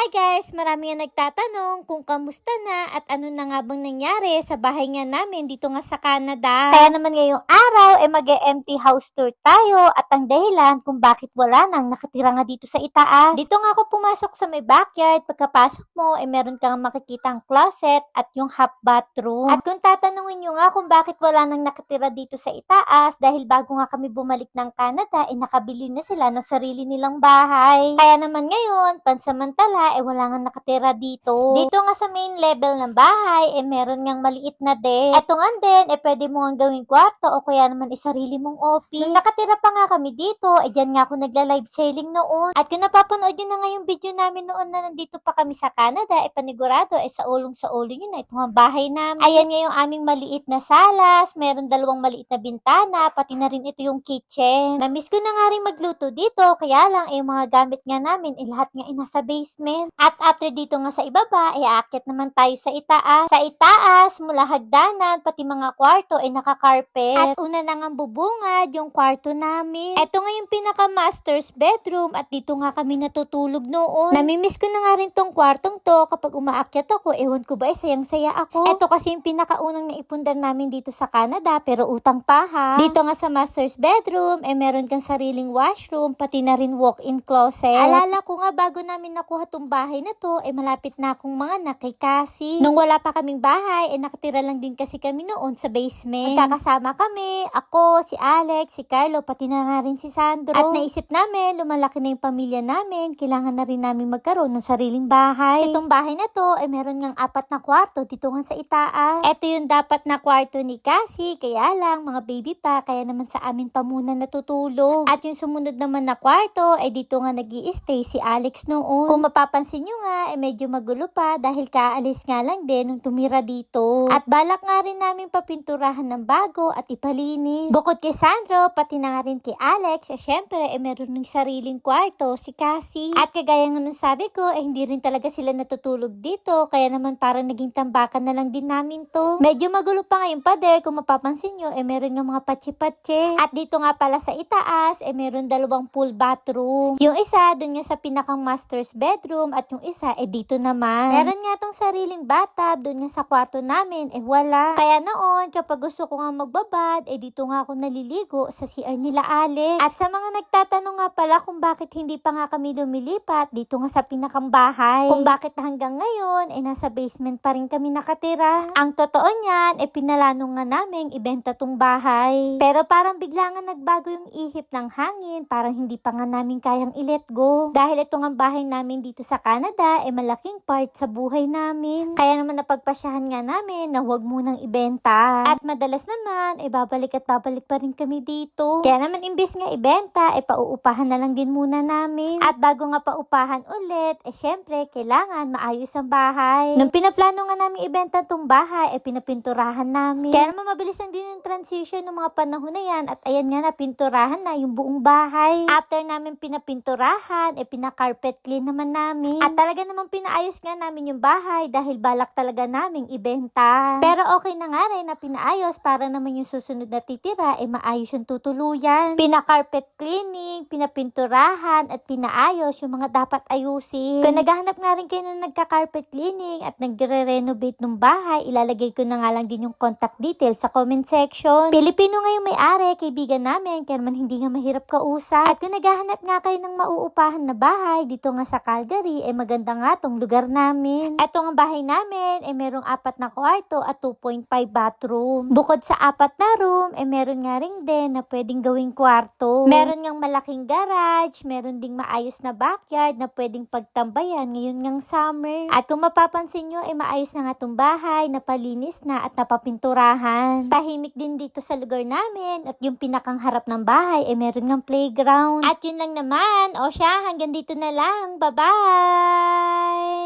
Hi guys! Marami nga nagtatanong kung kamusta na at ano na nga bang nangyari sa bahay nga namin dito nga sa Canada. Kaya naman ngayong araw mag-empty house tour tayo at ang dahilan kung bakit wala nang nakatira nga dito sa itaas. Dito nga ako pumasok sa may backyard. Pagkapasok mo meron kang makikitang closet at yung half bathroom. At kung tatanungin nyo nga kung bakit wala nang nakatira dito sa itaas dahil bago nga kami bumalik ng Canada nakabili na sila ng sarili nilang bahay. Kaya naman ngayon pansamantala wala nga nakatira dito. Dito nga sa main level ng bahay, meron ngang maliit na deck. Eto nga din, pwede mo nga gawing kwarto o kaya naman sarili mong office. Nung nakatira pa nga kami dito, dyan nga ako nagla-live selling noon. At kung napapanood nyo na nga yung video namin noon na nandito pa kami sa Canada, panigurado, sa ulo yun na ito nga bahay namin. Ayan nga yung aming maliit na salas, meron dalawang maliit na bintana, pati na rin ito yung kitchen. Namiss ko na nga rin magluto dito, kaya lang, yung mga gamit nga namin, lahat nga nasa basement. At after dito nga sa ibaba, aakyat naman tayo sa itaas. Sa itaas, mula hagdanan, pati mga kwarto naka-carpet. At una na nga bubungad yung kwarto namin. Ito nga yung pinaka-master's bedroom at dito nga kami natutulog noon. Namimiss ko na nga rin tong kwartong to kapag umaakyat ako. Ewan ko ba, sayang-saya ako. Ito kasi yung pinakaunang naipundan namin dito sa Canada pero utang pa ha. Dito nga sa master's bedroom, meron kang sariling washroom, pati na rin walk-in closet. Alala ko nga bago namin nakuha tong bahay na to, malapit na akong mga anak kay Cassie. Nung wala pa kaming bahay, nakatira lang din kasi kami noon sa basement. Magkakasama kami, ako, si Alex, si Carlo, pati na nga rin si Sandro. At naisip namin, lumalaki na yung pamilya namin, kailangan na rin namin magkaroon ng sariling bahay. Itong bahay na to, meron ngang 4 na kwarto dito nga sa itaas. Ito yung dapat na kwarto ni Cassie, kaya lang, mga baby pa, kaya naman sa amin pa muna natutulog. At yung sumunod naman na kwarto, dito nga nag-i-stay si Alex noon. Kung mapapansin nyo nga, medyo magulo pa dahil kaalis nga lang din nung tumira dito. At balak nga rin namin papinturahan ng bago at ipalinis. Bukod kay Sandro, pati na nga rin kay Alex, syempre, meron ng sariling kwarto si Cassie. At kagaya nga nung sabi ko, hindi rin talaga sila natutulog dito, kaya naman parang naging tambakan na lang din namin to. Medyo magulo pa nga yung pader, kung mapapansin nyo, meron nga mga patsi-patsi. At dito nga pala sa itaas, meron 2 full bathroom. Yung isa, dun nga sa pinakang master's bedroom, at yung isa, dito naman. Meron nga tong sariling bathtub, dun nga sa kwarto namin, wala. Kaya noon, kapag gusto ko nga magbabad, dito nga ako naliligo sa CR nila Alex. At sa mga nagtatanong nga pala kung bakit hindi pa nga kami lumilipat, dito nga sa pinakang bahay. Kung bakit hanggang ngayon, nasa basement pa rin kami nakatira. Ang totoo niyan, pinalano nga namin ibenta tong bahay. Pero parang bigla nga nagbago yung ihip ng hangin, parang hindi pa nga namin kayang i-let go. Dahil ito nga bahay namin dito sa Canada, malaking part sa buhay namin. Kaya naman napagpasyahan nga namin na huwag munang ibenta. At madalas naman, babalik at babalik pa rin kami dito. Kaya naman imbis nga ibenta, pauupahan na lang din muna namin. At bago nga paupahan ulit, syempre, kailangan maayos ang bahay. Nung pinaplano nga namin ibenta tong bahay, pinapinturahan namin. Kaya naman mabilis lang din yung transition ng mga panahon na yan. At ayan nga, napinturahan na yung buong bahay. After namin pinapinturahan, pina-carpet clean naman namin. At talaga naman pinaayos nga namin yung bahay dahil balak talaga naming ibenta. Pero okay na nga rin na pinaayos para naman yung susunod na titira maayos yung tutuluyan. Pina-carpet cleaning, pinapinturahan at pinaayos yung mga dapat ayusin. Kung naghahanap nga rin kayo ng nagka-carpet cleaning at nagre-renovate ng bahay, ilalagay ko na nga lang din yung contact details sa comment section. Pilipino nga yung may-ari, kaibigan namin, kaya naman hindi nga mahirap kausap. At kung naghahanap nga kayo ng mauupahan na bahay dito nga sa Calgary, maganda nga tong lugar namin. Ito nga bahay namin, merong 4 na kwarto at 2.5 bathroom. Bukod sa 4 na room, meron nga rin din na pwedeng gawing kwarto. Meron ngang malaking garage, meron ding maayos na backyard na pwedeng pagtambayan ngayon ngang summer. At kung mapapansin nyo, maayos na nga tong bahay, napalinis na at napapinturahan. Tahimik din dito sa lugar namin at yung pinakang harap ng bahay, meron ngang playground. At yun lang naman, o siya, hanggang dito na lang. Bye-bye!